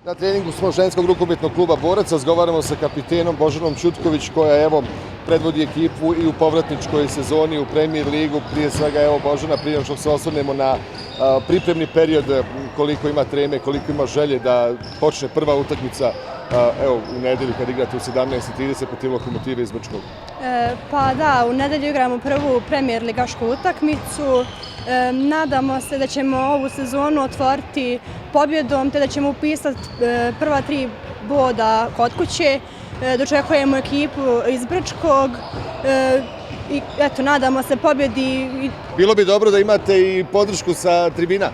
Na treningu smo ženskog rukometnog kluba Borac, razgovaramo sa kapitenom Božanom Ćutković koja evo predvodi ekipu i u povratničkoj sezoni u Premier ligu. Prije svega evo Božana, prije nego što se osvrnemo na pripremni period, koliko ima treme, koliko ima želje da počne prva utakmica evo u nedelju kad igrate u 17:30 protiv Lokomotive iz Brčkog. Pa da, u nedelju igramo prvu Premier ligašku utakmicu. Nadamo se da ćemo ovu sezonu otvoriti pobjedom te da ćemo upisati prva 3 boda kod kuće. Dočekujemo ekipu iz Brčkog i eto, nadamo se pobjedi. Bilo bi dobro da imate i podršku sa tribina.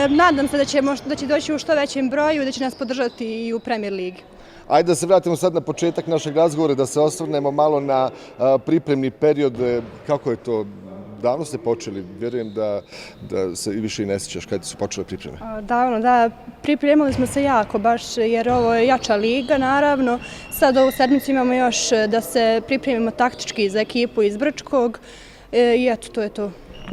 Nadam se da će doći u što većem broju i da će nas podržati i u Premier ligi. Ajde da se vratimo sad na početak našeg razgovora, da se osvrnemo malo na pripremni period. Kako je to? Davno ste počeli, vjerujem da se više i ne sjećaš kada su počele pripreme. Davno, da. Pripremili smo se jako baš jer ovo je jača liga, naravno. Sad ovu sedmicu imamo još da se pripremimo taktički za ekipu iz Brčkog i eto, to je to.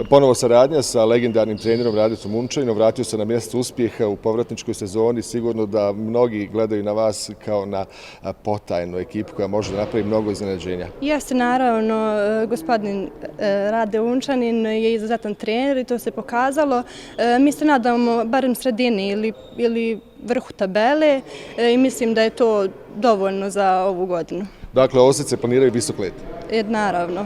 Ponovo saradnja sa legendarnim trenerom Radicom Unčaninom, vratio se na mjesto uspjeha u povratničkoj sezoni. Sigurno da mnogi gledaju na vas kao na potajnu ekipu koja može da napravi mnogo iznenađenja. Jeste, naravno, gospodin Rade Unčanin je izuzetan trener i to se pokazalo. Mi se nadamo barem sredini ili vrhu tabele i mislim da je to dovoljno za ovu godinu. Dakle, Osice planiraju visok let. Naravno.